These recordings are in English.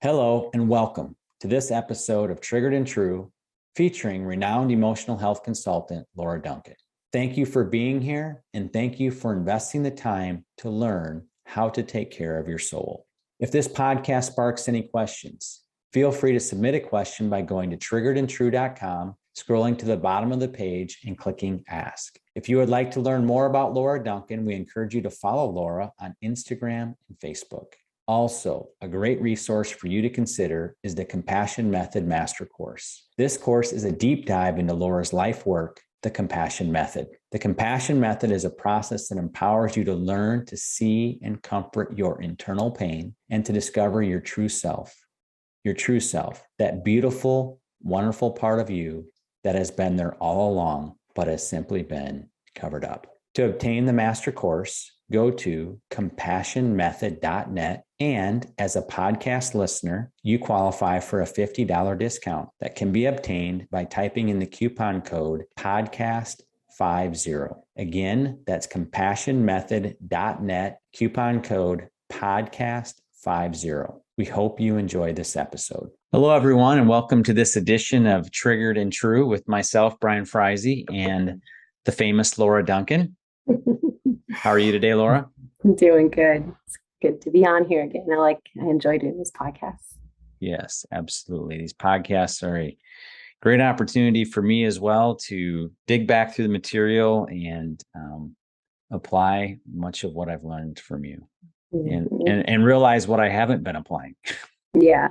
Hello and welcome to this episode of Triggered and True, featuring renowned emotional health consultant Laura Duncan. Thank you for being here, and thank you for investing the time to learn how to take care of your soul. If this podcast sparks any questions, feel free to submit a question by going to triggeredandtrue.com, scrolling to the bottom of the page and clicking Ask. If you would like to learn more about Laura Duncan, we encourage you to follow Laura on Instagram and Facebook. Also, a great resource for you to consider is the Compassion Method Master Course. This course is a deep dive into Laura's life work, the Compassion Method. The Compassion Method is a process that empowers you to learn to see and comfort your internal pain and to discover your true self, that beautiful, wonderful part of you that has been there all along, but has simply been covered up. To obtain the master course, go to compassionmethod.net. And as a podcast listener, you qualify for a $50 discount that can be obtained by typing in the coupon code podcast50. Again, that's compassionmethod.net, coupon code podcast50. We hope you enjoy this episode. Hello, everyone, and welcome to this edition of Triggered and True with myself, Brian Freise, and the famous Laura Duncan. How are you today, Laura? I'm doing good. It's good to be on here again. I enjoy doing this podcast. Yes, absolutely. These podcasts are a great opportunity for me as well to dig back through the material and apply much of what I've learned from you and realize what I haven't been applying. Yeah.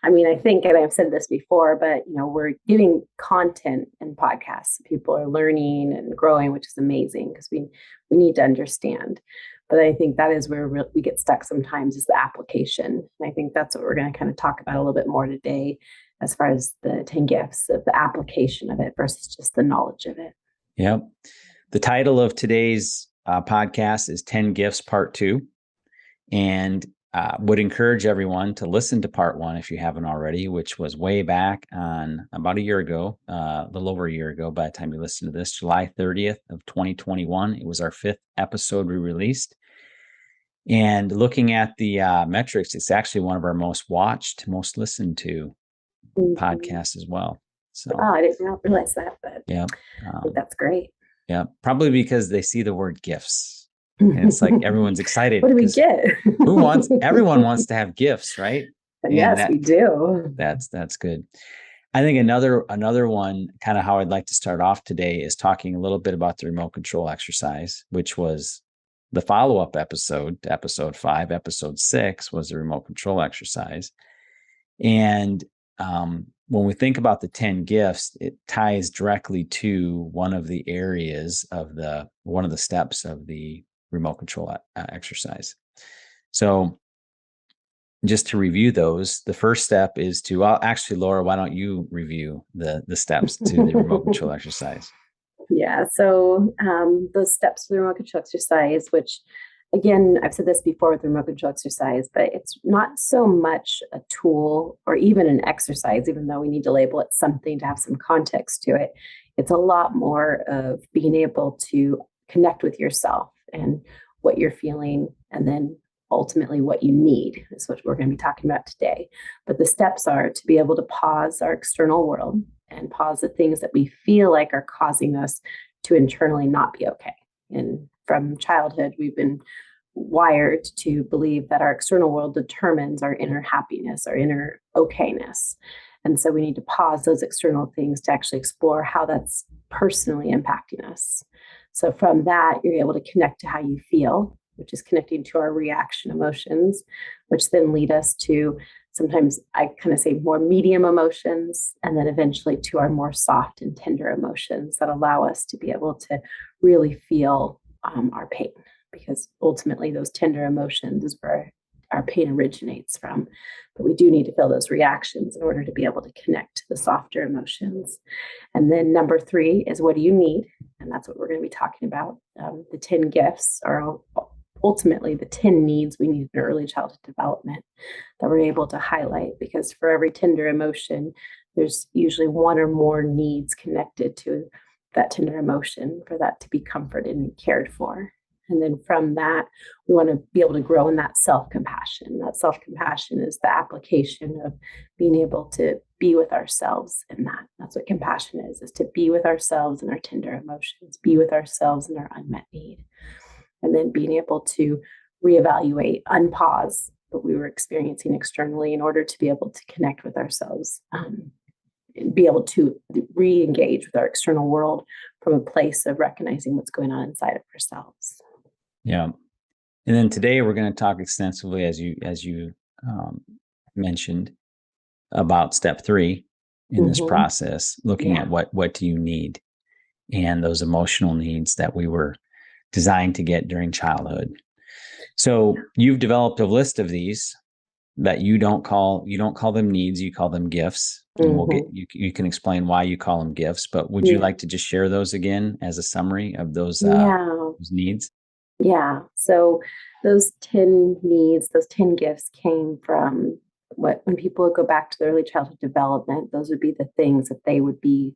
I mean, I think, and I've said this before, but we're giving content in podcasts. People are learning and growing, which is amazing because we need to understand. But I think that is where we get stuck sometimes, is the application. And I think that's what we're going to kind of talk about a little bit more today, as far as the 10 gifts of the application of it versus just the knowledge of it. Yep. The title of today's podcast is 10 Gifts Part 2. And would encourage everyone to listen to part 1 if you haven't already, which was way back on about a year ago, a little over a year ago by the time you listen to this, July 30th of 2021. It was our 5th episode we released. And looking at the metrics, it's actually one of our most watched, most listened to podcasts as well. So, I didn't realize that, but yeah, I think that's great. Yeah, probably because they see the word gifts. And it's like everyone's excited. What do we get? Everyone wants to have gifts, right? Yes, we do. That's good. I think another one, kind of how I'd like to start off today, is talking a little bit about the remote control exercise, which was the follow-up episode to episode 5. Episode 6 was the remote control exercise. And when we think about the 10 gifts, it ties directly to one of the areas of one of the steps of the remote control exercise. So just to review those, the first step is to, actually, Laura, why don't you review the steps to the remote control exercise? Yeah. So those steps for the remote control exercise, which, again, I've said this before with the remote control exercise, but it's not so much a tool or even an exercise, even though we need to label it something to have some context to it. It's a lot more of being able to connect with yourself and what you're feeling, and then ultimately what you need is what we're going to be talking about today. But the steps are to be able to pause our external world and pause the things that we feel like are causing us to internally not be okay. And from childhood, we've been wired to believe that our external world determines our inner happiness, our inner okayness. And so we need to pause those external things to actually explore how that's personally impacting us. So from that, you're able to connect to how you feel, which is connecting to our reaction emotions, which then lead us to, sometimes I kind of say, more medium emotions, and then eventually to our more soft and tender emotions that allow us to be able to really feel our pain, because ultimately those tender emotions is where our pain originates from. But we do need to feel those reactions in order to be able to connect to the softer emotions. And then number 3 is, what do you need? And that's what we're going to be talking about. The 10 gifts are ultimately the 10 needs we need in early childhood development that we're able to highlight, because for every tender emotion, there's usually one or more needs connected to that tender emotion for that to be comforted and cared for. And then from that, we want to be able to grow in that self-compassion. That self-compassion is the application of being able to be with ourselves in that. That's what compassion is to be with ourselves in our tender emotions, be with ourselves in our unmet need. And then being able to reevaluate, unpause what we were experiencing externally in order to be able to connect with ourselves, and be able to re-engage with our external world from a place of recognizing what's going on inside of ourselves. Yeah. And then today we're going to talk extensively, as you mentioned, about step 3 in this process, looking at what do you need, and those emotional needs that we were designed to get during childhood. So you've developed a list of these that you don't call them needs, you call them gifts. And we'll get you can explain why you call them gifts, but would you like to just share those again as a summary of those needs? Yeah. So those 10 needs, those 10 gifts came from when people would go back to the early childhood development, those would be the things that they would be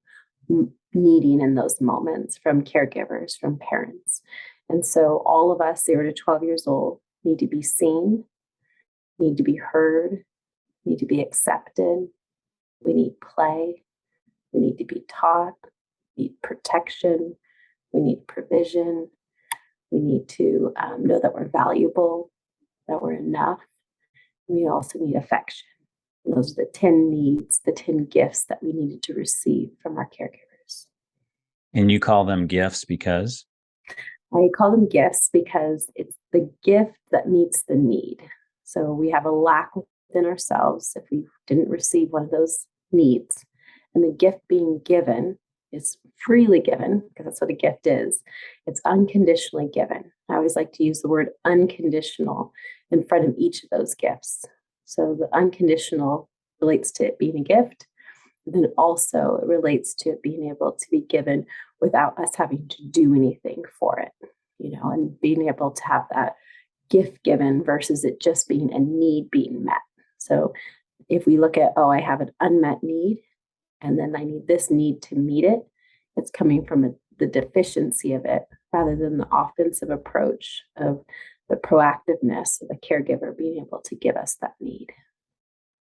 needing in those moments from caregivers, from parents. And so all of us 0 to 12 years old need to be seen, need to be heard, need to be accepted. We need play. We need to be taught. We need protection. We need provision. We need to know that we're valuable, that we're enough. We also need affection. And those are the 10 needs, the 10 gifts that we needed to receive from our caregivers. And you call them gifts because? I call them gifts because it's the gift that meets the need. So we have a lack within ourselves if we didn't receive one of those needs. And the gift being given is freely given, because that's what a gift is. It's unconditionally given. I always like to use the word unconditional in front of each of those gifts. So the unconditional relates to it being a gift. And then also it relates to it being able to be given without us having to do anything for it, and being able to have that gift given versus it just being a need being met. So if we look at, I have an unmet need, and then I need this need to meet it, it's coming from the deficiency of it rather than the offensive approach of the proactiveness of the caregiver being able to give us that need.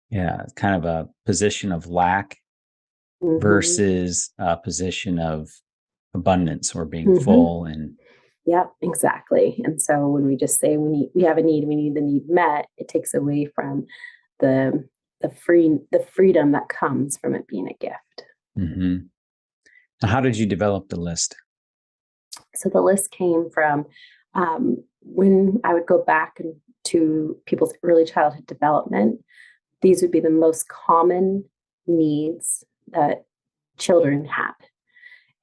Yeah, it's kind of a position of lack versus a position of abundance or being full. And yeah, exactly. And so when we just say we have a need, we need the need met, it takes away from the freedom that comes from it being a gift. Now, how did you develop the list? So the list came from when I would go back to people's early childhood development. These would be the most common needs that children had.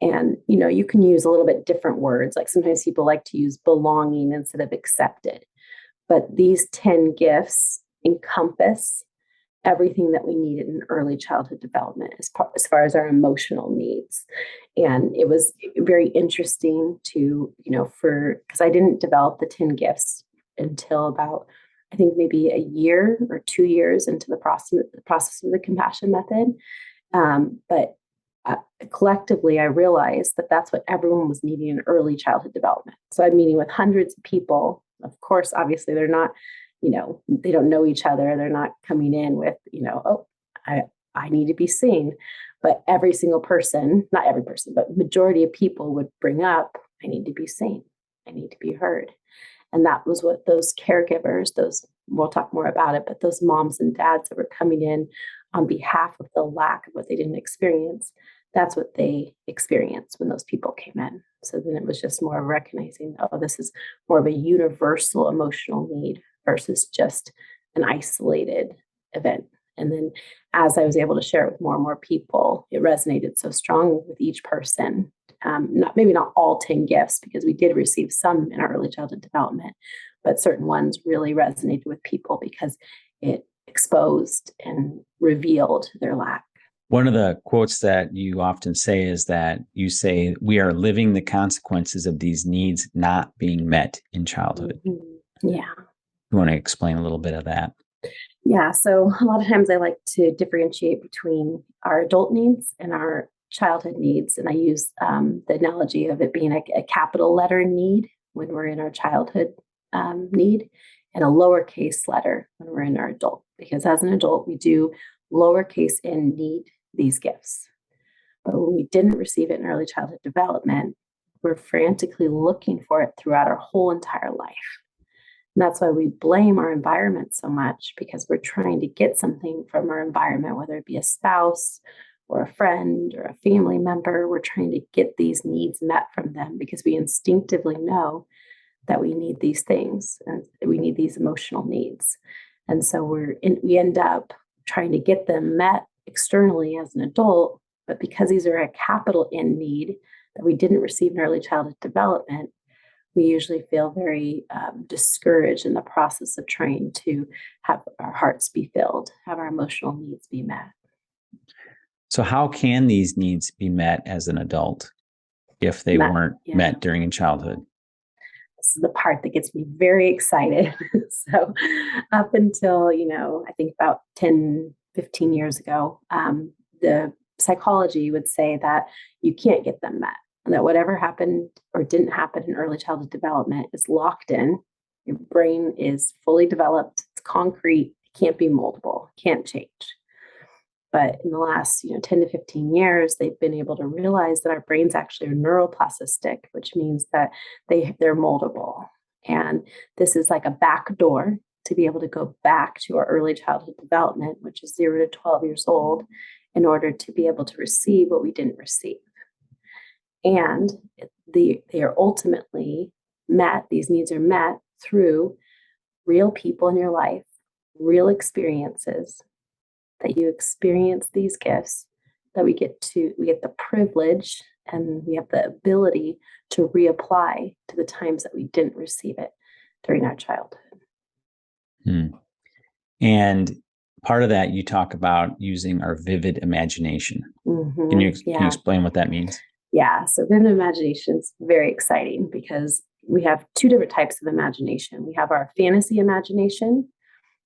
And, you can use a little bit different words. Like sometimes people like to use belonging instead of accepted. But these 10 gifts encompass everything that we needed in early childhood development as far as our emotional needs. And it was very interesting to, because I didn't develop the 10 gifts until about, I think maybe a year or 2 years into the process of the compassion method. But collectively, I realized that that's what everyone was needing in early childhood development. So I'm meeting with hundreds of people. Of course, obviously, they're not, they don't know each other. They're not coming in with, I need to be seen. But every single person, not every person, but majority of people would bring up, I need to be seen. I need to be heard. And that was what those caregivers, we'll talk more about it, but those moms and dads that were coming in on behalf of the lack of what they didn't experience, that's what they experienced when those people came in. So then it was just more recognizing, this is more of a universal emotional need versus just an isolated event. And then as I was able to share it with more and more people, it resonated so strong with each person. Maybe not all 10 gifts, because we did receive some in our early childhood development, but certain ones really resonated with people because it exposed and revealed their lack. One of the quotes that you often say is that you say, we are living the consequences of these needs not being met in childhood. Yeah. You want to explain a little bit of that? Yeah. So a lot of times I like to differentiate between our adult needs and our childhood needs. And I use the analogy of it being a capital letter need when we're in our childhood need, and a lowercase letter when we're in our adult. Because as an adult, we do lowercase n need these gifts. But when we didn't receive it in early childhood development, we're frantically looking for it throughout our whole entire life. And that's why we blame our environment so much, because we're trying to get something from our environment, whether it be a spouse or a friend or a family member. We're trying to get these needs met from them because we instinctively know that we need these things and we need these emotional needs. And so we end up trying to get them met externally as an adult, but because these are a capital N need that we didn't receive in early childhood development, we usually feel very discouraged in the process of trying to have our hearts be filled, have our emotional needs be met. So how can these needs be met as an adult if they weren't met during childhood? This is the part that gets me very excited. So up until, I think about 10, 15 years ago, the psychology would say that you can't get them met, and that whatever happened or didn't happen in early childhood development is locked in. Your brain is fully developed, it's concrete, it can't be moldable, can't change. But in the last 10 to 15 years, they've been able to realize that our brains actually are neuroplastic, which means that they're moldable. And this is like a back door to be able to go back to our early childhood development, which is 0 to 12 years old, in order to be able to receive what we didn't receive. And they are ultimately met, these needs are met through real people in your life, real experiences, that you experience these gifts, that we get the privilege and we have the ability to reapply to the times that we didn't receive it during our childhood. And part of that, you talk about using our vivid imagination. Mm-hmm. Can you explain what that means? Yeah. So vivid imagination is very exciting because we have two different types of imagination. We have our fantasy imagination,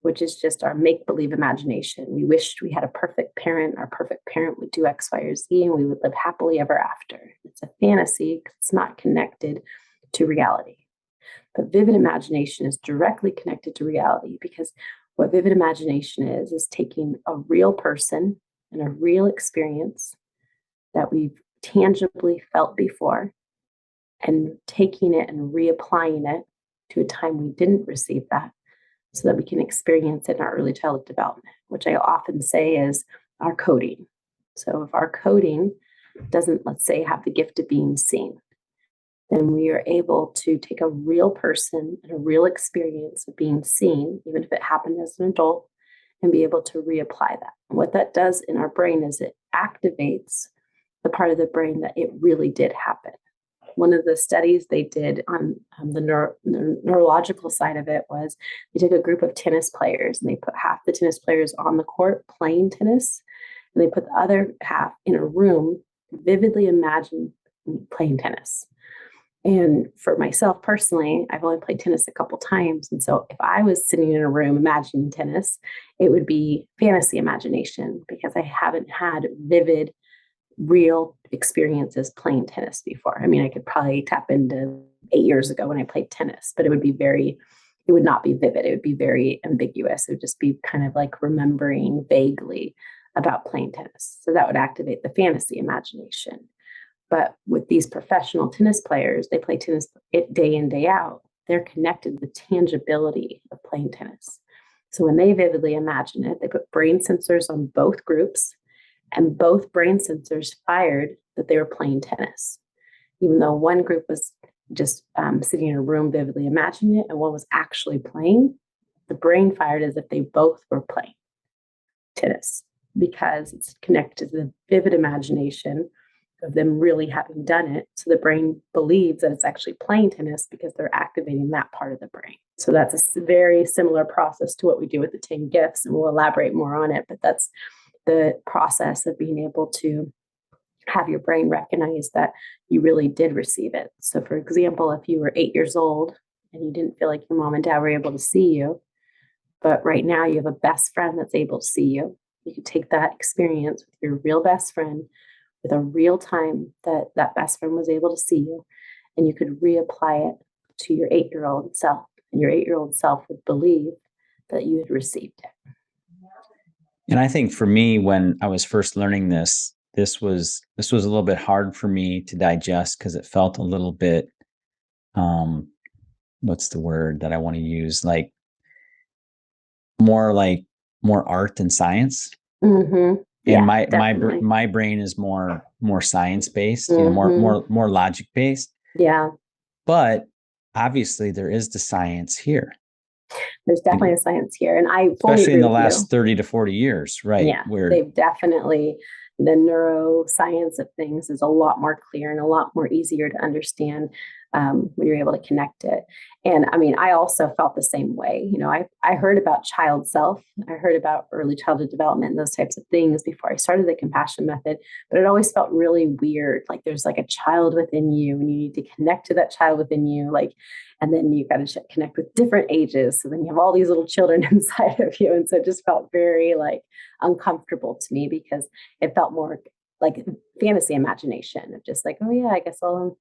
which is just our make-believe imagination. We wished we had a perfect parent. Our perfect parent would do X, Y, or Z, and we would live happily ever after. It's a fantasy because it's not connected to reality. But vivid imagination is directly connected to reality, because what vivid imagination is taking a real person and a real experience that we've tangibly felt before and taking it and reapplying it to a time we didn't receive that, so that we can experience it in our early childhood development, which I often say is our coding. So if our coding doesn't, let's say, have the gift of being seen, then we are able to take a real person and a real experience of being seen, even if it happened as an adult, and be able to reapply that. And what that does in our brain is it activates the part of the brain that it really did happen. One of the studies they did on the neurological side of it was they took a group of tennis players and they put half the tennis players on the court playing tennis, and they put the other half in a room, vividly imagined playing tennis. And for myself personally, I've only played tennis a couple times. And so if I was sitting in a room imagining tennis, it would be fantasy imagination, because I haven't had vivid, real experiences playing tennis before. I mean, I could probably tap into 8 years ago when I played tennis, but it would not be vivid. It would be very ambiguous. It would just be kind of like remembering vaguely about playing tennis. So that would activate the fantasy imagination. But with these professional tennis players, they play tennis day in, day out. They're connected to the tangibility of playing tennis. So when they vividly imagine it, they put brain sensors on both groups, and both brain sensors fired that they were playing tennis. Even though one group was just sitting in a room vividly imagining it, and one was actually playing, the brain fired as if they both were playing tennis, because it's connected to the vivid imagination of them really having done it. So the brain believes that it's actually playing tennis because they're activating that part of the brain. So that's a very similar process to what we do with the 10 gifts, and we'll elaborate more on it, but that's the process of being able to have your brain recognize that you really did receive it. So for example, if you were 8 years old and you didn't feel like your mom and dad were able to see you, but right now you have a best friend that's able to see you, you could take that experience with your real best friend, with a real time that that best friend was able to see you, and you could reapply it to your 8-year-old self, and your 8-year-old self would believe that you had received it. And I think for me, when I was first learning this was a little bit hard for me to digest because it felt a little bit, what's the word that I want to use? Like more art than science. Mm-hmm. And Yeah, my brain is more science based, Mm-hmm. more logic based. Yeah, But obviously there is the science here, there's definitely a science here. And I fully especially in agree the with you. last 30 to 40 years, right? Yeah, they've definitely, the neuroscience of things is a lot more clear and a lot more easier to understand when you're able to connect it. And I mean, I also felt the same way. I heard about child self, I heard about early childhood development and those types of things before I started the compassion method, but it always felt really weird. Like there's like a child within you and you need to connect to that child within you. And then you've got to connect with different ages. So then you have all these little children inside of you. And so it just felt very uncomfortable to me because it felt more like fantasy imagination of just oh yeah, I guess I'll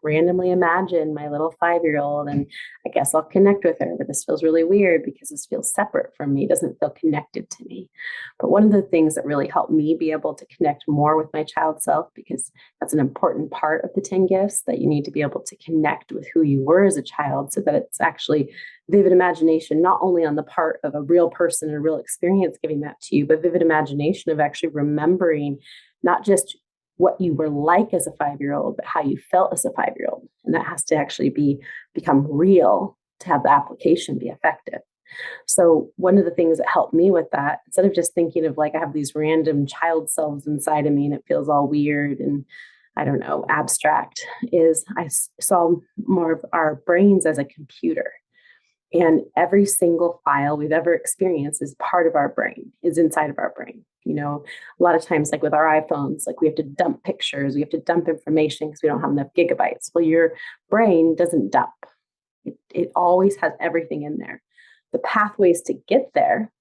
randomly imagine my little 5-year-old and I guess I'll connect with her. But this feels really weird because this feels separate from me. It doesn't feel connected to me. But one of the things that really helped me be able to connect more with my child self, because that's an important part of the 10 gifts, that you need to be able to connect with who you were as a child so that it's actually vivid imagination, not only on the part of a real person and a real experience giving that to you, but vivid imagination of actually remembering not just what you were like as a 5-year-old, but how you felt as a 5-year-old. And that has to actually become real to have the application be effective. So one of the things that helped me with that, instead of just thinking of I have these random child selves inside of me and it feels all weird and I don't know, abstract, is I saw more of our brains as a computer. And every single file we've ever experienced is part of our brain, is inside of our brain. A lot of times, with our iPhones, we have to dump pictures, we have to dump information because we don't have enough gigabytes. Well, your brain doesn't dump. It always has everything in there. The pathways to get there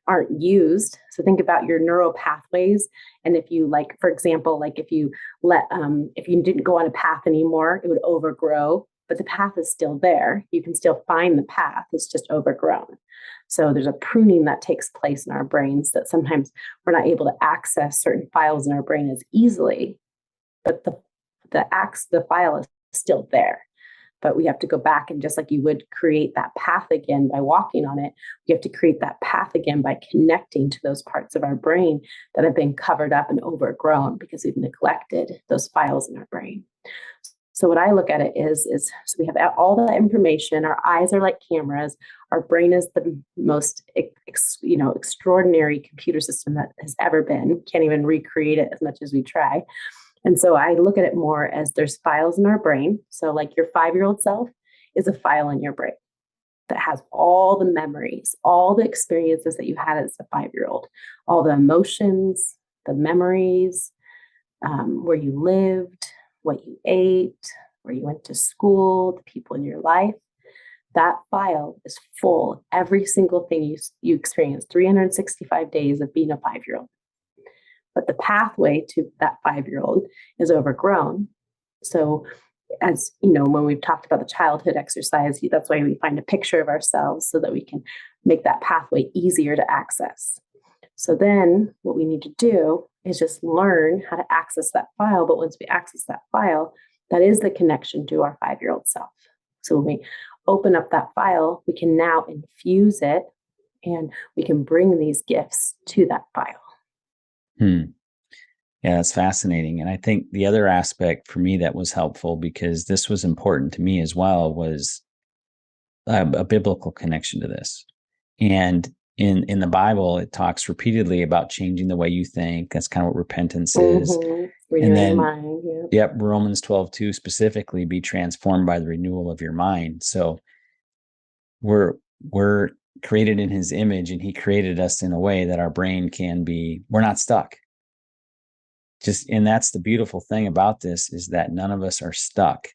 aren't used. So think about your neural pathways. And if you for example, if you didn't go on a path anymore, it would overgrow, but the path is still there. You can still find the path. It's just overgrown. So there's a pruning that takes place in our brains that sometimes we're not able to access certain files in our brain as easily, but the file is still there. But we have to go back and just like you would create that path again by walking on it, we have to create that path again by connecting to those parts of our brain that have been covered up and overgrown because we've neglected those files in our brain. So what I look at it is so we have all that information. Our eyes are like cameras. Our brain is the most extraordinary computer system that has ever been. Can't even recreate it as much as we try. And so I look at it more as there's files in our brain. So your 5-year-old self is a file in your brain that has all the memories, all the experiences that you had as a 5-year-old, all the emotions, the memories, where you lived, what you ate, where you went to school, the people in your life. That file is full of every single thing you experienced 365 days of being a 5-year-old. But the pathway to that 5-year-old is overgrown. So as when we've talked about the childhood exercise, that's why we find a picture of ourselves so that we can make that pathway easier to access. So then what we need to do is just learn how to access that file. But once we access that file, that is the connection to our 5-year-old self. So when we open up that file, we can now infuse it and we can bring these gifts to that file. Yeah, that's fascinating. And I think the other aspect for me that was helpful, because this was important to me as well, was a biblical connection to this. And in the Bible, it talks repeatedly about changing the way you think. That's kind of what repentance is. Renewing your mind. Yeah. Yep, Romans 12:2 specifically, be transformed by the renewal of your mind. So we're created in his image, and he created us in a way that our brain we're not stuck. And that's the beautiful thing about this, is that none of us are stuck,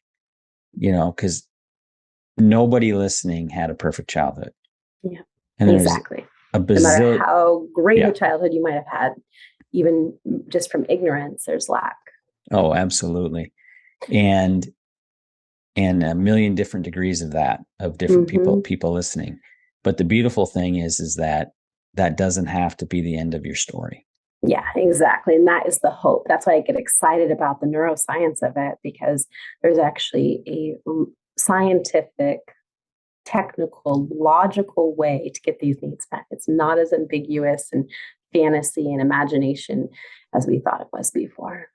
because nobody listening had a perfect childhood. Yeah, and exactly. No matter how great a childhood you might have had, even just from ignorance, there's lack. Oh, absolutely. And and a million different degrees of that, of different people listening. But the beautiful thing is that that doesn't have to be the end of your story. Yeah, exactly. And that is the hope. That's why I get excited about the neuroscience of it, because there's actually a scientific, technical, logical way to get these needs met. It's not as ambiguous and fantasy and imagination as we thought it was before.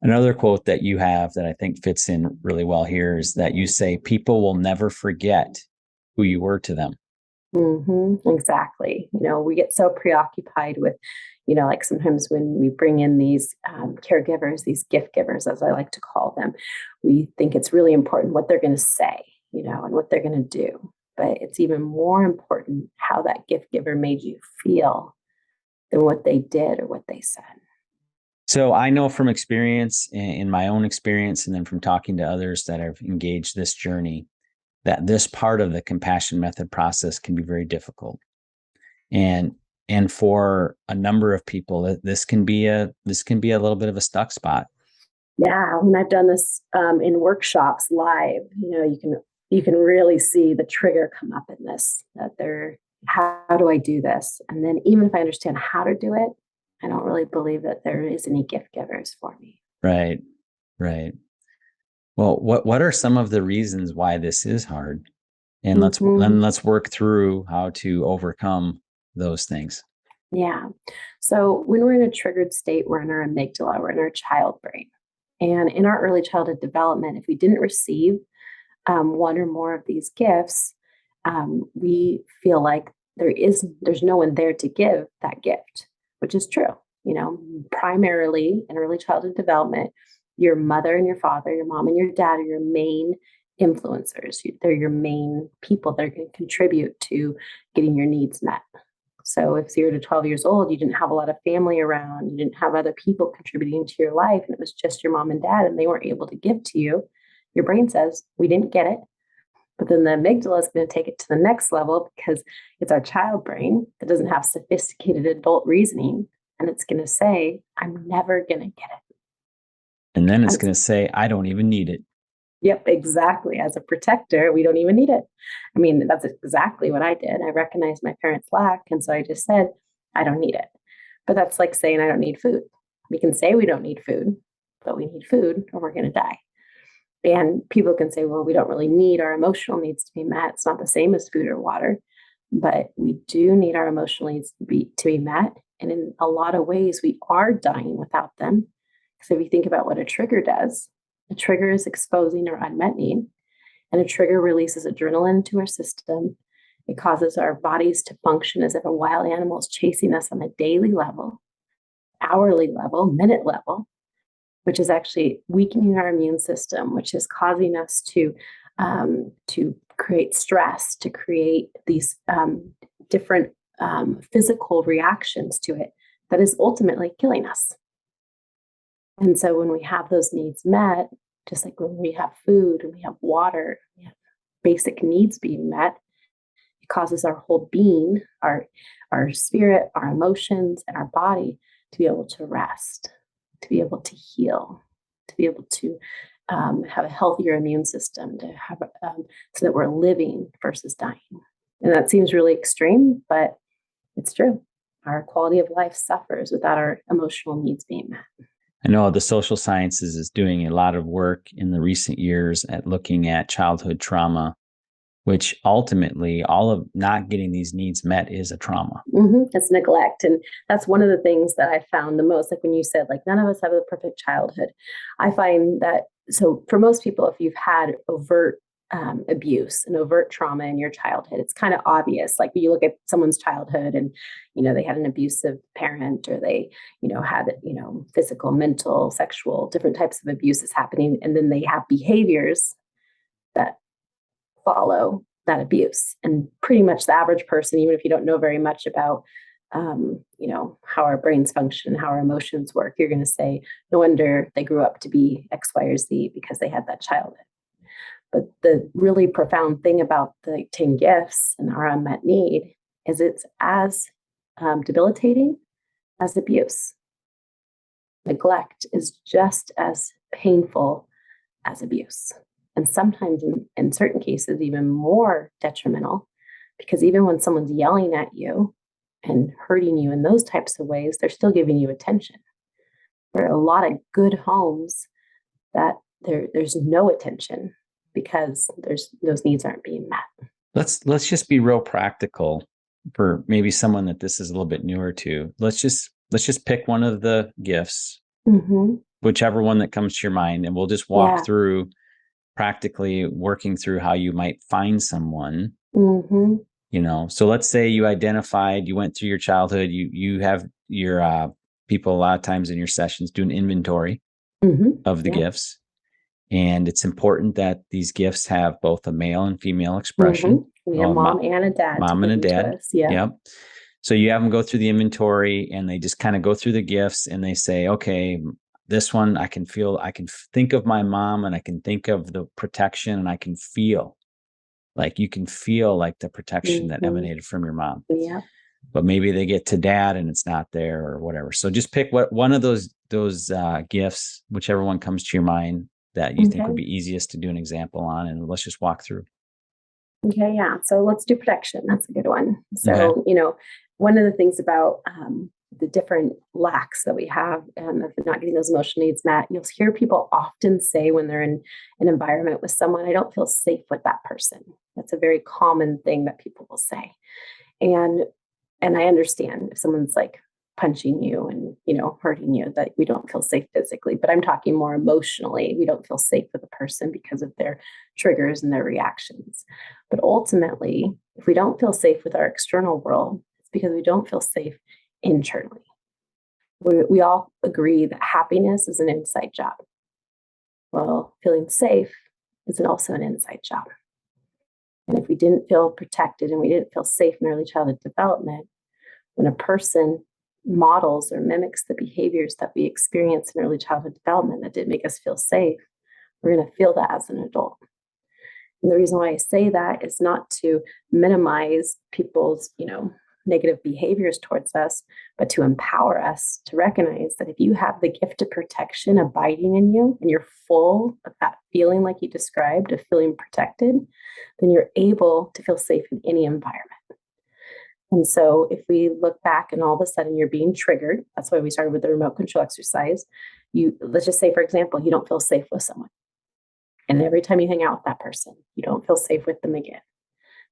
Another quote that you have that I think fits in really well here is that you say, people will never forget who you were to them. Exactly. We get so preoccupied with, like sometimes when we bring in these caregivers, these gift givers, as I like to call them, we think it's really important what they're going to say, and what they're going to do. But it's even more important how that gift giver made you feel than what they did or what they said. So I know from experience, in my own experience, and then from talking to others that have engaged this journey, that this part of the compassion method process can be very difficult. And for a number of people, this can be a little bit of a stuck spot. Yeah, when I've done this in workshops live, you can really see the trigger come up in this, that how do I do this? And then even if I understand how to do it, I don't really believe that there is any gift givers for me. Right. Well, what are some of the reasons why this is hard? And let's work through how to overcome those things. Yeah. So when we're in a triggered state, we're in our amygdala, we're in our child brain. And in our early childhood development, if we didn't receive one or more of these gifts, we feel like there's no one there to give that gift, which is true. Primarily in early childhood development, your mother and your father, your mom and your dad are your main influencers. They're your main people that are going to contribute to getting your needs met. So if 0 to 12 years old, you didn't have a lot of family around, you didn't have other people contributing to your life, and it was just your mom and dad, and they weren't able to give to you, your brain says, we didn't get it. But then the amygdala is going to take it to the next level because it's our child brain that doesn't have sophisticated adult reasoning. And it's going to say, I'm never going to get it. And then it's going to say, I don't even need it. Yep, exactly. As a protector, we don't even need it. I mean, that's exactly what I did. I recognized my parents' lack. And so I just said, I don't need it. But that's like saying I don't need food. We can say we don't need food, but we need food or we're going to die. And people can say, well, we don't really need our emotional needs to be met. It's not the same as food or water, but we do need our emotional needs to be met. And in a lot of ways, we are dying without them. So if you think about what a trigger does, a trigger is exposing our unmet need, and a trigger releases adrenaline into our system. It causes our bodies to function as if a wild animal is chasing us on a daily level, hourly level, minute level, which is actually weakening our immune system, which is causing us to create stress, to create these different physical reactions to it that is ultimately killing us. And so when we have those needs met, just like when we have food and we have water, we have basic needs being met, it causes our whole being, our spirit, our emotions, and our body to be able to rest, to be able to heal, to be able to have a healthier immune system, to have so that we're living versus dying. And that seems really extreme, but it's true. Our quality of life suffers without our emotional needs being met. I know the social sciences is doing a lot of work in the recent years at looking at childhood trauma, which ultimately all of not getting these needs met is a trauma. It's neglect. And that's one of the things that I found the most, like when you said, like, none of us have a perfect childhood. I find that, so for most people, if you've had overt abuse and overt trauma in your childhood, it's kind of obvious. Like you look at someone's childhood and, they had an abusive parent, or they, had, physical, mental, sexual, different types of abuses happening. And then they have behaviors that follow that abuse. And pretty much the average person, even if you don't know very much about, how our brains function, how our emotions work, you're going to say, no wonder they grew up to be X, Y, or Z because they had that childhood. But the really profound thing about the 10 gifts and our unmet need is it's as debilitating as abuse. Neglect is just as painful as abuse. And sometimes in certain cases, even more detrimental, because even when someone's yelling at you and hurting you in those types of ways, they're still giving you attention. There are a lot of good homes that there's no attention because those needs aren't being met. Let's just be real practical for maybe someone that this is a little bit newer to. Let's just pick one of the gifts, whichever one that comes to your mind, and we'll just walk through practically working through how you might find someone. So let's say you identified, you went through your childhood, you have your people a lot of times in your sessions do an inventory of the gifts. And it's important that these gifts have both a male and female expression. We have mom and a dad. Mom and a dad. Yep. So you have them go through the inventory and they just kind of go through the gifts and they say, okay, this one I can think of my mom and I can think of the protection and I can feel like you can feel like the protection that emanated from your mom. Yeah. But maybe they get to dad and it's not there or whatever. So just pick one of those gifts, whichever one comes to your mind that you think would be easiest to do an example on, and let's just walk through. Okay, yeah. So let's do protection. That's a good one. So, one of the things about the different lacks that we have of not getting those emotional needs met, you'll hear people often say when they're in an environment with someone, I don't feel safe with that person. That's a very common thing that people will say. And I understand if someone's like punching you and, hurting you, that we don't feel safe physically, but I'm talking more emotionally. We don't feel safe with a person because of their triggers and their reactions. But ultimately, if we don't feel safe with our external world, it's because we don't feel safe internally. We all agree that happiness is an inside job. Well, feeling safe is also an inside job. And if we didn't feel protected and we didn't feel safe in early childhood development, when a person models or mimics the behaviors that we experience in early childhood development that did make us feel safe, we're going to feel that as an adult. And the reason why I say that is not to minimize people's, negative behaviors towards us, but to empower us to recognize that if you have the gift of protection abiding in you and you're full of that feeling like you described of feeling protected, then you're able to feel safe in any environment. And so if we look back and all of a sudden you're being triggered, that's why we started with the remote control exercise. Let's just say, for example, you don't feel safe with someone. And every time you hang out with that person, you don't feel safe with them again.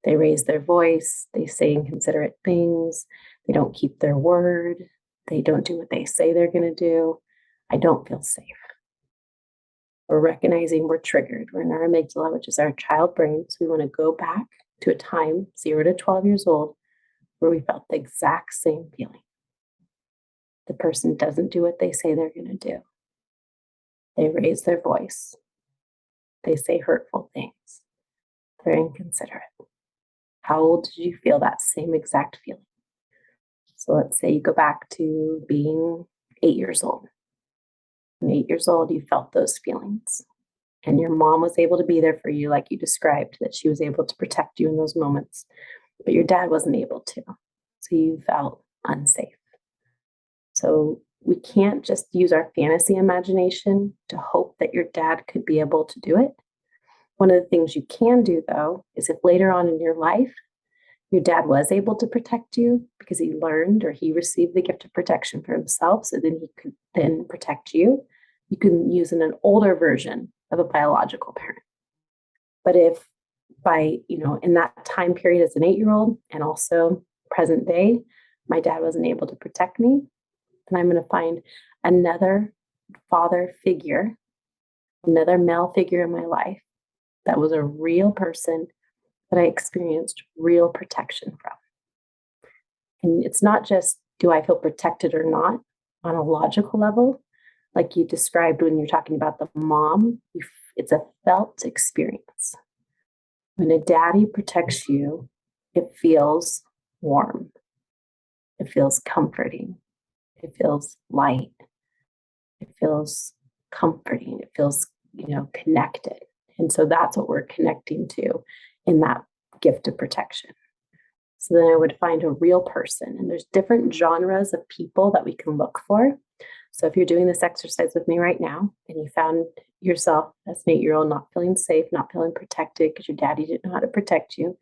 They raise their voice, they say inconsiderate things, they don't keep their word, they don't do what they say they're going to do. I don't feel safe. We're recognizing we're triggered. We're in our amygdala, which is our child brain. So we want to go back to a time 0 to 12 years old where we felt the exact same feeling. The person doesn't do what they say they're going to do. They raise their voice. They say hurtful things. They're inconsiderate. How old did you feel that same exact feeling? So let's say you go back to being 8 years old. And 8 years old, you felt those feelings. And your mom was able to be there for you like you described, that she was able to protect you in those moments. But your dad wasn't able to. So you felt unsafe. So we can't just use our fantasy imagination to hope that your dad could be able to do it. One of the things you can do, though, is if later on in your life, your dad was able to protect you because he learned or he received the gift of protection for himself, so then he could then protect you, you can use an older version of a biological parent. But if by, in that time period as an 8-year-old and also present day, my dad wasn't able to protect me, then I'm going to find another father figure, another male figure in my life that was a real person that I experienced real protection from. And it's not just, do I feel protected or not on a logical level? Like you described when you're talking about the mom, it's a felt experience. When a daddy protects you, it feels warm. It feels comforting. It feels light. It feels comforting. It feels, connected. And so that's what we're connecting to in that gift of protection. So then I would find a real person. And there's different genres of people that we can look for. So if you're doing this exercise with me right now and you found yourself as an 8-year-old not feeling safe, not feeling protected because your daddy didn't know how to protect you,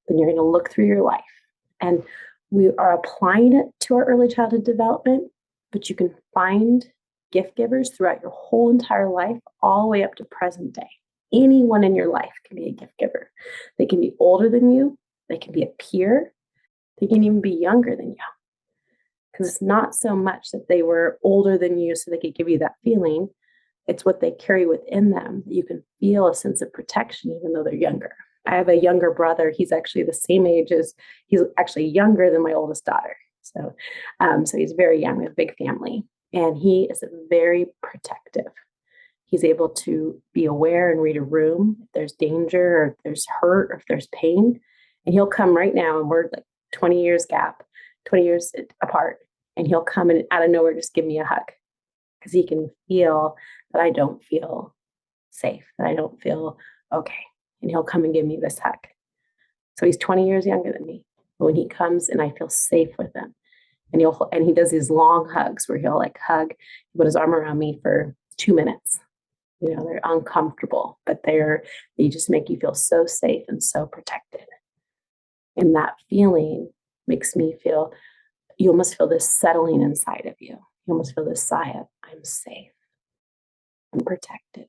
then you're going to look through your life. And we are applying it to our early childhood development, but you can find gift givers throughout your whole entire life, all the way up to present day. Anyone in your life can be a gift giver. They can be older than you. They can be a peer. They can even be younger than you. Because it's not so much that they were older than you so they could give you that feeling. It's what they carry within them that you can feel a sense of protection even though they're younger. I have a younger brother. He's actually the same age he's actually younger than my oldest daughter. So he's very young. We have a big family. And he is very protective. He's able to be aware and read a room if there's danger or if there's hurt or if there's pain. And he'll come right now, and we're like 20 years apart. And he'll come and out of nowhere just give me a hug because he can feel that I don't feel safe, that I don't feel okay. And he'll come and give me this hug. So he's 20 years younger than me. But when he comes and I feel safe with him, and he does these long hugs where he'll like hug, put his arm around me for 2 minutes. They're uncomfortable, but they just make you feel so safe and so protected. And that feeling makes me feel, you almost feel this settling inside of you. You almost feel this sigh of, I'm safe, I'm protected.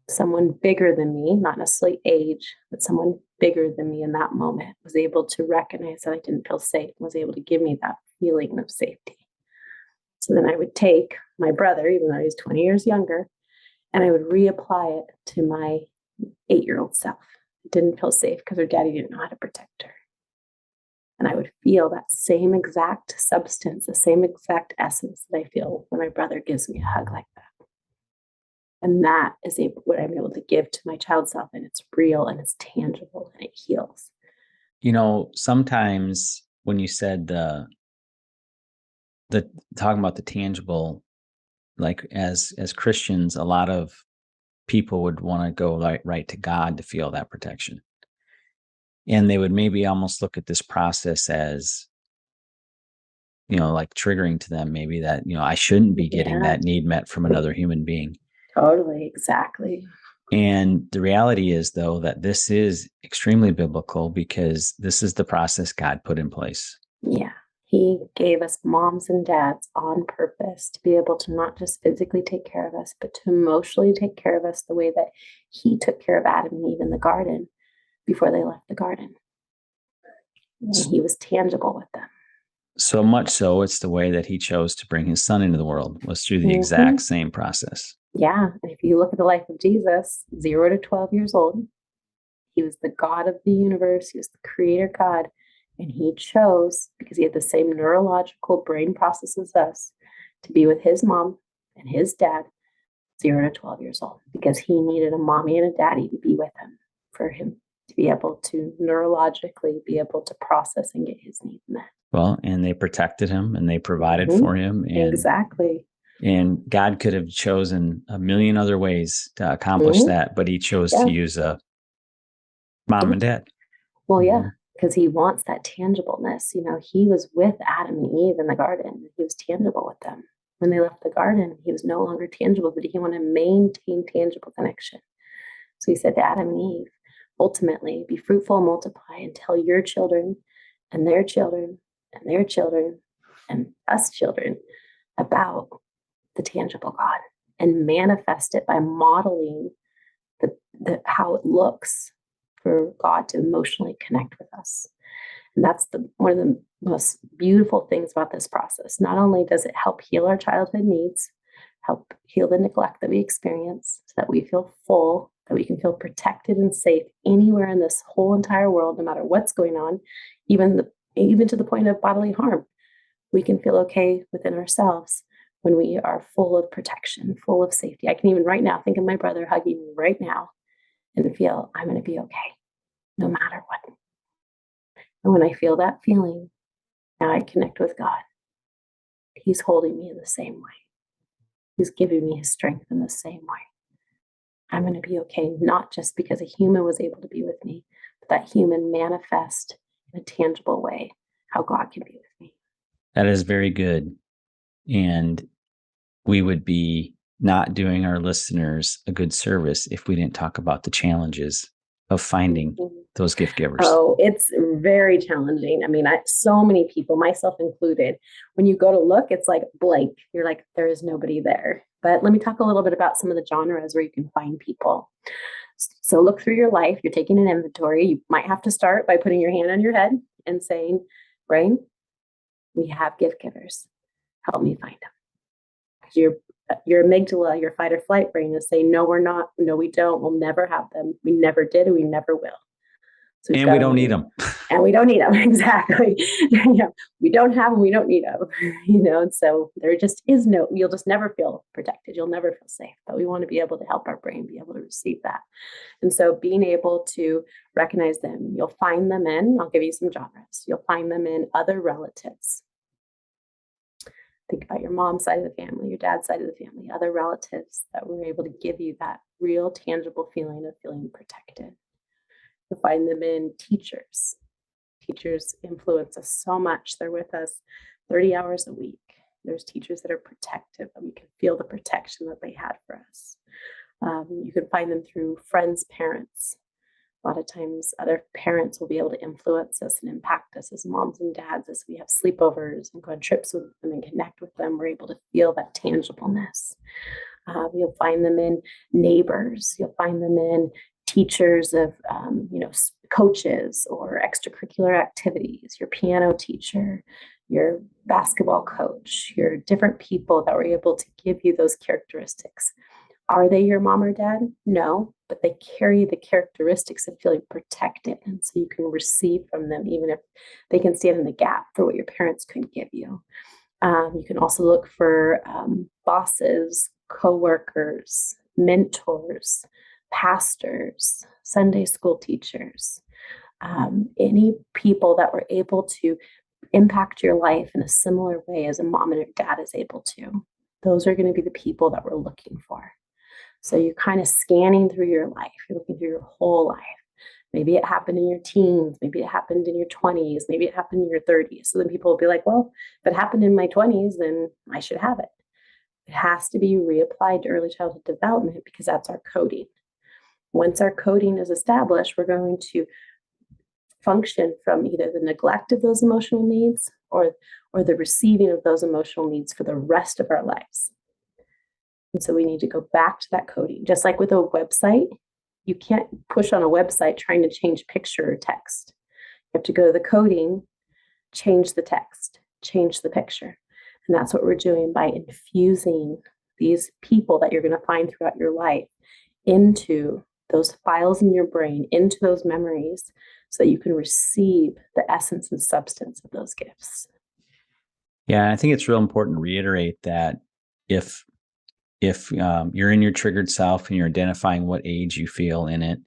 Someone bigger than me, not necessarily age, but someone bigger than me in that moment was able to recognize that I didn't feel safe and was able to give me that feeling of safety. So then I would take my brother, even though he's 20 years younger, and I would reapply it to my 8-year-old self. I didn't feel safe because her daddy didn't know how to protect her. And I would feel that same exact substance, the same exact essence that I feel when my brother gives me a hug like that. And that is what I'm able to give to my child self. And it's real and it's tangible and it heals. Sometimes when you said the talking about the tangible, like as Christians, a lot of people would want to go right to God to feel that protection. And they would maybe almost look at this process as, like triggering to them, maybe that, I shouldn't be getting that need met from another human being. Totally, exactly. And the reality is, though, that this is extremely biblical because this is the process God put in place. Yeah. He gave us moms and dads on purpose to be able to not just physically take care of us, but to emotionally take care of us the way that he took care of Adam and Eve in the garden before they left the garden. And he was tangible with them. So much so, it's the way that he chose to bring his son into the world was through the exact same process. Yeah. And if you look at the life of Jesus, 0 to 12 years old, he was the God of the universe. He was the creator God. And he chose, because he had the same neurological brain process as us, to be with his mom and his dad, 0 to 12 years old, because he needed a mommy and a daddy to be with him, for him to be able to neurologically be able to process and get his needs met. Well, and they protected him and they provided for him. And, exactly. And God could have chosen a million other ways to accomplish that, but he chose to use a mom and dad. Well, yeah, because he wants that tangibleness. He was with Adam and Eve in the garden. He was tangible with them. When they left the garden, he was no longer tangible, but he wanted to maintain tangible connection. So he said to Adam and Eve, ultimately, be fruitful and multiply and tell your children and their children and their children and us children about the tangible God and manifest it by modeling how it looks for God to emotionally connect with us. And that's one of the most beautiful things about this process. Not only does it help heal our childhood needs, help heal the neglect that we experience so that we feel full, that we can feel protected and safe anywhere in this whole entire world, no matter what's going on, even to the point of bodily harm. We can feel okay within ourselves when we are full of protection, full of safety. I can even right now think of my brother hugging me right now and feel I'm going to be okay, no matter what. And when I feel that feeling, now I connect with God. He's holding me in the same way. He's giving me his strength in the same way. I'm going to be okay, not just because a human was able to be with me, but that human manifest in a tangible way how God can be with me. That is very good. And we would be not doing our listeners a good service if we didn't talk about the challenges of finding those gift givers. Oh, it's very challenging. I mean, so many people, myself included, when you go to look, it's like blank. You're like, there is nobody there. But let me talk a little bit about some of the genres where you can find people. So look through your life. You're taking an inventory. You might have to start by putting your hand on your head and saying, brain, we have gift givers. Help me find them. Your amygdala, your fight or flight brain is saying, no, we're not. No, we don't. We'll never have them. We never did, and we never will. So and we don't need them. And we don't need them. Exactly. We don't have them. We don't need them. And so there just is you'll just never feel protected. You'll never feel safe. But we want to be able to help our brain be able to receive that. And so being able to recognize them, you'll find them I'll give you some genres. You'll find them in other relatives. Think about your mom's side of the family, your dad's side of the family, other relatives that were able to give you that real tangible feeling of feeling protected. You'll find them in teachers. Teachers influence us so much. They're with us 30 hours a week. There's teachers that are protective, and we can feel the protection that they had for us. You can find them through friends' parents. A lot of times other parents will be able to influence us and impact us as moms and dads as we have sleepovers and go on trips with them and connect with them. We're able to feel that tangibleness. You'll find them in neighbors. You'll find them in teachers of, coaches or extracurricular activities, your piano teacher, your basketball coach, your different people that were able to give you those characteristics. Are they your mom or dad? No, but they carry the characteristics of feeling protected. And so you can receive from them, even if they can stand in the gap for what your parents couldn't give you. You can also look for bosses, coworkers, mentors, pastors, Sunday school teachers, any people that were able to impact your life in a similar way as a mom and a dad is able to. Those are going to be the people that we're looking for. So you're kind of scanning through your life. You're looking through your whole life. Maybe it happened in your teens. Maybe it happened in your 20s. Maybe it happened in your 30s. So then people will be like, well, if it happened in my 20s, then I should have it. It has to be reapplied to early childhood development because that's our coding. Once our coding is established, we're going to function from either the neglect of those emotional needs or the receiving of those emotional needs for the rest of our lives. And so we need to go back to that coding. Just like with a website, you can't push on a website trying to change picture or text. You have to go to the coding, change the text, change the picture. And that's what we're doing by infusing these people that you're going to find throughout your life into those files in your brain, into those memories, so that you can receive the essence and substance of those gifts. Yeah, I think it's real important to reiterate that if you're in your triggered self and you're identifying what age you feel in it,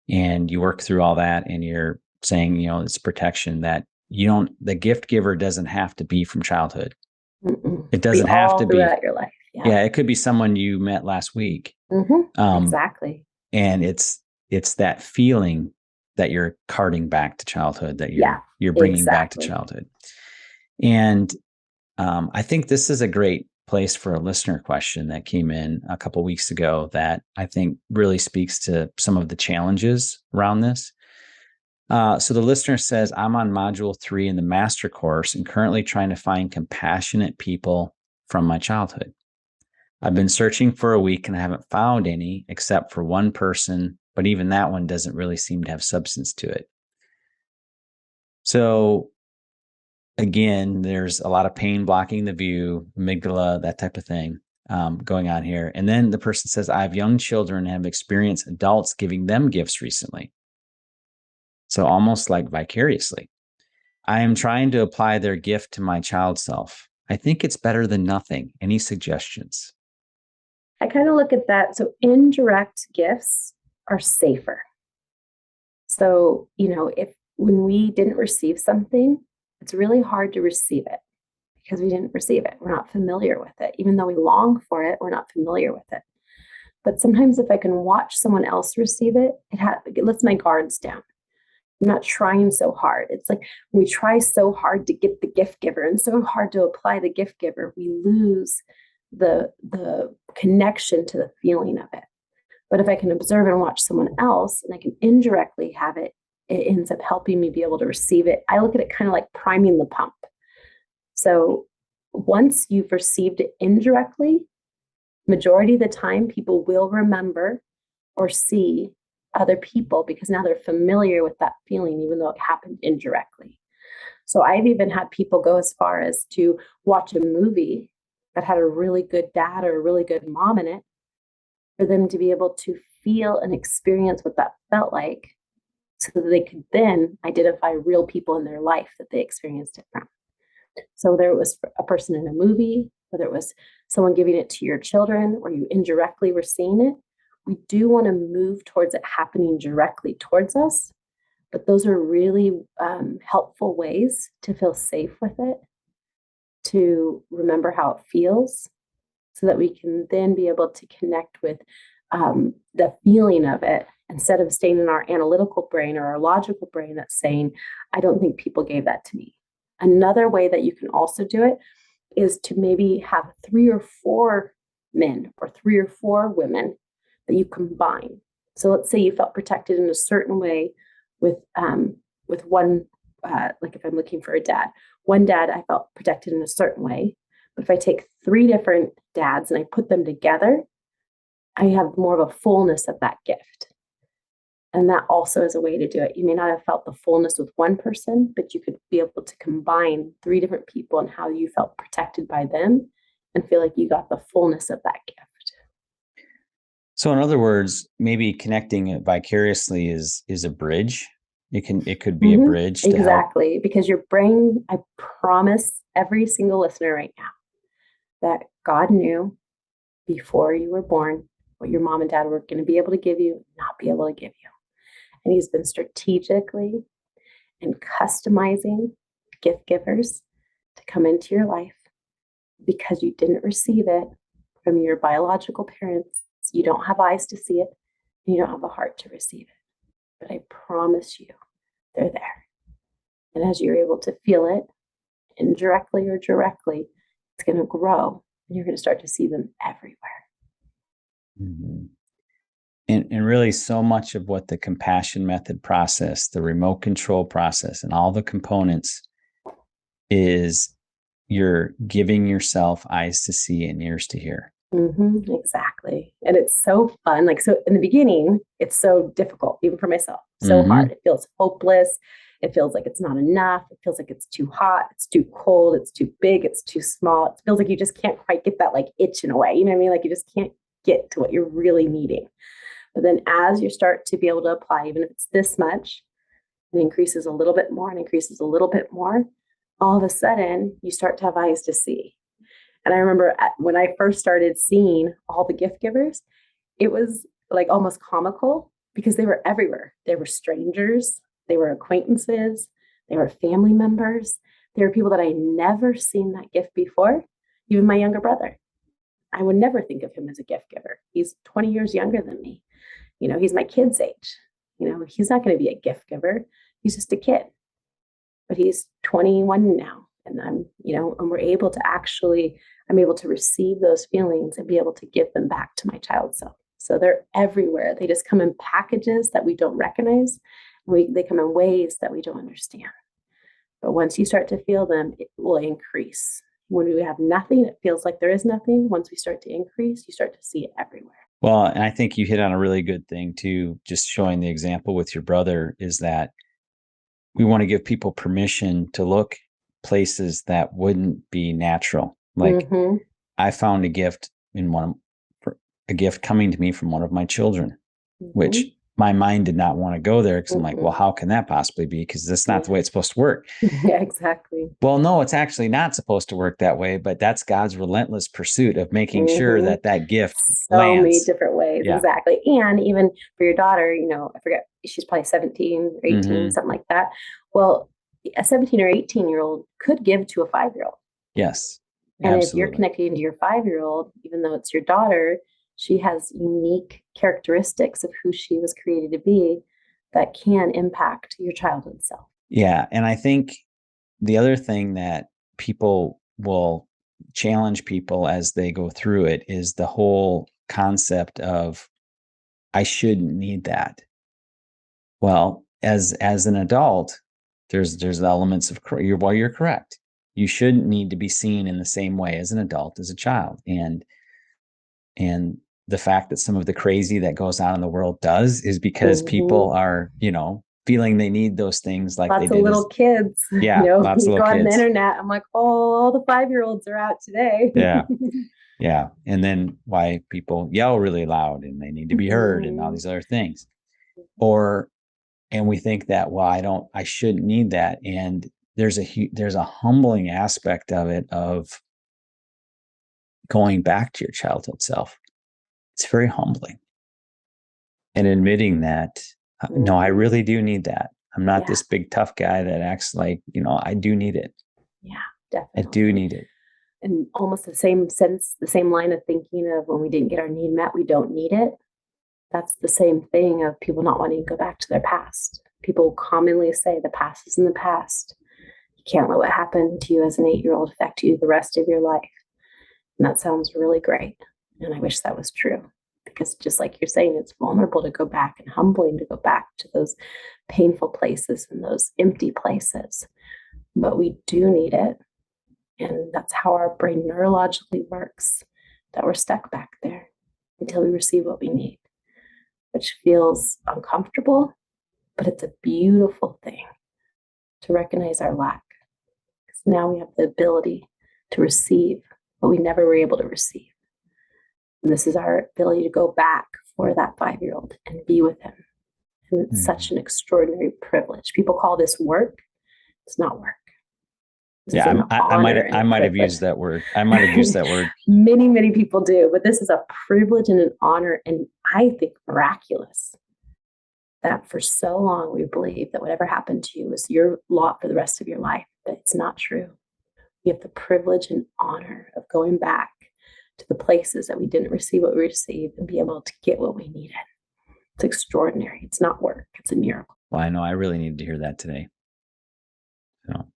and you work through all that, and you're saying, it's protection, that the gift giver doesn't have to be from childhood. It doesn't have to be throughout your life. Yeah, it could be someone you met last week. Exactly. And it's that feeling that you're carting back to childhood, that you're bringing back to childhood. And I think this is a great place for a listener question that came in a couple of weeks ago that I think really speaks to some of the challenges around this. So the listener says, I'm on module 3 in the master course and currently trying to find compassionate people from my childhood. I've been searching for a week and I haven't found any except for one person, but even that one doesn't really seem to have substance to it. So again, there's a lot of pain blocking the view, amygdala, that type of thing going on here. And then the person says, I have young children and have experienced adults giving them gifts recently. So almost like vicariously. I am trying to apply their gift to my child self. I think it's better than nothing. Any suggestions? I kind of look at that. So indirect gifts are safer. So, when we didn't receive something, it's really hard to receive it because we didn't receive it. We're not familiar with it. Even though we long for it, we're not familiar with it. But sometimes if I can watch someone else receive it, it lets my guards down. I'm not trying so hard. It's like we try so hard to get the gift giver and so hard to apply the gift giver, we lose the connection to the feeling of it. But if I can observe and watch someone else and I can indirectly have it, it ends up helping me be able to receive it. I look at it kind of like priming the pump. So once you've received it indirectly, majority of the time people will remember or see other people because now they're familiar with that feeling, even though it happened indirectly. So I've even had people go as far as to watch a movie that had a really good dad or a really good mom in it, for them to be able to feel and experience what that felt like, so that they could then identify real people in their life that they experienced it from. So whether it was a person in a movie, whether it was someone giving it to your children, or you indirectly were seeing it, we do want to move towards it happening directly towards us. But those are really helpful ways to feel safe with it, to remember how it feels, so that we can then be able to connect with the feeling of it, instead of staying in our analytical brain or our logical brain that's saying, I don't think people gave that to me. Another way that you can also do it is to maybe have 3 or 4 men or 3 or 4 women that you combine. So let's say you felt protected in a certain way with one, like if I'm looking for a dad, one dad, I felt protected in a certain way. But if I take 3 different dads and I put them together, I have more of a fullness of that gift. And that also is a way to do it. You may not have felt the fullness with one person, but you could be able to combine 3 different people and how you felt protected by them and feel like you got the fullness of that gift. So in other words, maybe connecting it vicariously is a bridge. It could be a bridge to help. Exactly, because your brain, I promise every single listener right now that God knew before you were born what your mom and dad were going to be able to give you, not be able to give you. And he's been strategically and customizing gift givers to come into your life because you didn't receive it from your biological parents. You don't have eyes to see it, and you don't have a heart to receive it. But I promise you, they're there. And as you're able to feel it, indirectly or directly, it's going to grow, and you're going to start to see them everywhere. Mm-hmm. And really, so much of what the compassion method process, the remote control process, and all the components is you're giving yourself eyes to see and ears to hear. Exactly. And it's so fun. Like, so in the beginning, it's so difficult, even for myself, so hard. It feels hopeless. It feels like it's not enough. It feels like it's too hot. It's too cold. It's too big. It's too small. It feels like you just can't quite get that like itch in a way. You know what I mean? Like you just can't get to what you're really needing. But then as you start to be able to apply, even if it's this much, it increases a little bit more and increases a little bit more, all of a sudden you start to have eyes to see. And I remember when I first started seeing all the gift givers, it was like almost comical because they were everywhere. They were strangers, they were acquaintances, they were family members. They were people that I never seen that gift before. Even my younger brother, I would never think of him as a gift giver. He's 20 years younger than me. You know, he's my kid's age. You know, he's not going to be a gift giver. He's just a kid. But he's 21 now. And I'm, you know, and we're able to actually, I'm able to receive those feelings and be able to give them back to my child self. So they're everywhere. They just come in packages that we don't recognize. They come in ways that we don't understand. But once you start to feel them, it will increase. When we have nothing, it feels like there is nothing. Once we start to increase, you start to see it everywhere. Well, and I think you hit on a really good thing too, just showing the example with your brother, is that we want to give people permission to look places that wouldn't be natural. Like I found a gift a gift coming to me from one of my children, which my mind did not want to go there because I'm like, well, how can that possibly be? Because that's not the way it's supposed to work. Yeah, exactly. Well, no, it's actually not supposed to work that way, but that's God's relentless pursuit of making sure that gift lands. So many different ways. Yeah. Exactly. And even for your daughter, you know, I forget, she's probably 17 or 18, something like that. Well, a 17 or 18-year-old could give to a 5-year-old. Yes. And absolutely. If you're connecting to your 5-year-old, even though it's your daughter, she has unique characteristics of who she was created to be that can impact your childhood self. Yeah. And I think the other thing that people will challenge people as they go through it is the whole concept of, I shouldn't need that. Well, as an adult, there's elements of, you're correct. You shouldn't need to be seen in the same way as an adult as a child. And the fact that some of the crazy that goes on in the world does is because people are, feeling they need those things like lots they of did little kids. Yeah, lots of you little go on the kids. internet, I'm like, oh, all the 5-year-olds are out today. Yeah. And then why people yell really loud and they need to be heard and all these other things. And we think that, well, I shouldn't need that. And there's a humbling aspect of it, of going back to your childhood self. It's very humbling. And admitting that, no, I really do need that. I'm not this big tough guy that acts like, I do need it. Yeah, definitely. I do need it. And almost the same sense, the same line of thinking of when we didn't get our need met, we don't need it. That's the same thing of people not wanting to go back to their past. People commonly say the past is in the past. You can't let what happened to you as an 8-year-old affect you the rest of your life. And that sounds really great. And I wish that was true. Because just like you're saying, it's vulnerable to go back and humbling to go back to those painful places and those empty places. But we do need it. And that's how our brain neurologically works, that we're stuck back there until we receive what we need, which feels uncomfortable, but it's a beautiful thing to recognize our lack. Because now we have the ability to receive what we never were able to receive. And this is our ability to go back for that 5-year-old and be with him. And it's such an extraordinary privilege. People call this work. It's not work. Yeah, I might have used that word. Many, many people do, but this is a privilege and an honor, and I think miraculous, that for so long we believe that whatever happened to you was your lot for the rest of your life, but it's not true. We have the privilege and honor of going back to the places that we didn't receive what we received and be able to get what we needed. It's extraordinary. It's not work. It's a miracle. Well, I know I really needed to hear that today. So,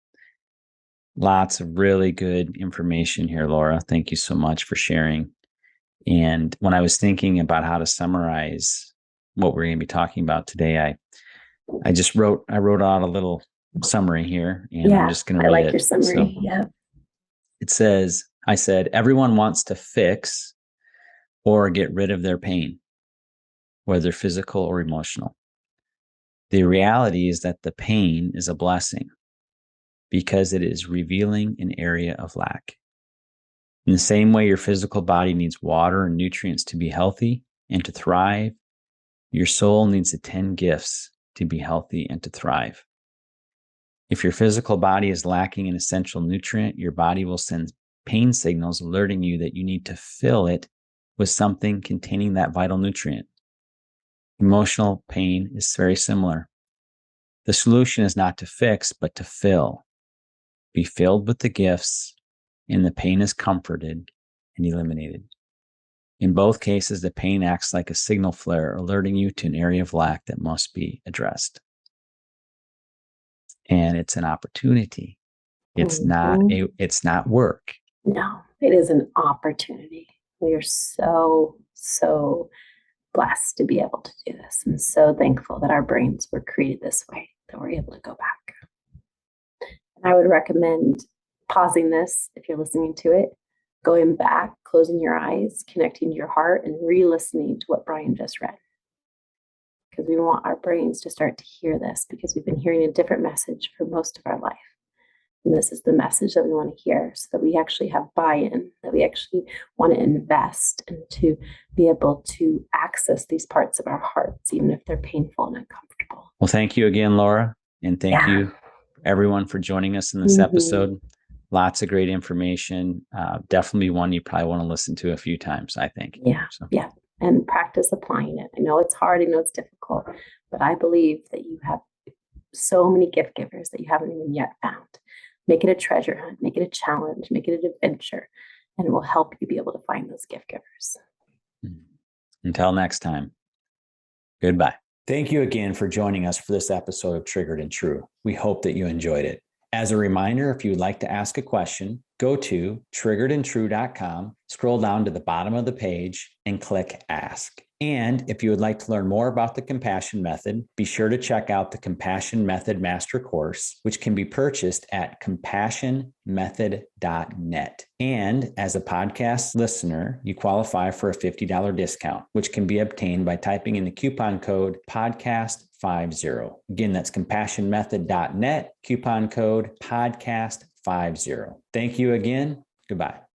lots of really good information here, Laura. Thank you so much for sharing. And when I was thinking about how to summarize what we're going to be talking about today, I wrote out a little summary here, and I'm just going to read it. I like your summary. Yeah. It says, I said, everyone wants to fix or get rid of their pain, whether physical or emotional. The reality is that the pain is a blessing because it is revealing an area of lack. In the same way your physical body needs water and nutrients to be healthy and to thrive, your soul needs the 10 gifts to be healthy and to thrive. If your physical body is lacking an essential nutrient, your body will send pain signals alerting you that you need to fill it with something containing that vital nutrient. Emotional pain is very similar. The solution is not to fix, but to fill. Be filled with the gifts, and the pain is comforted and eliminated. In both cases, the pain acts like a signal flare, alerting you to an area of lack that must be addressed. And it's an opportunity. It's not work. No, it is an opportunity. We are so, so blessed to be able to do this, and so thankful that our brains were created this way, that we're able to go back. And I would recommend pausing this if you're listening to it, going back, closing your eyes, connecting to your heart, and re-listening to what Brian just read. Because we want our brains to start to hear this, because we've been hearing a different message for most of our life. And this is the message that we want to hear, so that we actually have buy-in, that we actually want to invest and to be able to access these parts of our hearts, even if they're painful and uncomfortable. Well, thank you again, Laura. And thank you, everyone, for joining us in this episode. Lots of great information. Definitely one you probably want to listen to a few times, I think. Yeah. And practice applying it. I know it's hard. I know it's difficult. But I believe that you have so many gift givers that you haven't even yet found. Make it a treasure hunt. Make it a challenge. Make it an adventure. And it will help you be able to find those gift givers. Until next time, goodbye. Thank you again for joining us for this episode of Triggered and True. We hope that you enjoyed it. As a reminder, if you would like to ask a question, go to triggeredandtrue.com, scroll down to the bottom of the page, and click Ask. And if you would like to learn more about the Compassion Method, be sure to check out the Compassion Method Master Course, which can be purchased at compassionmethod.net. And as a podcast listener, you qualify for a $50 discount, which can be obtained by typing in the coupon code podcast50. Again, that's compassionmethod.net, coupon code podcast50. Thank you again. Goodbye.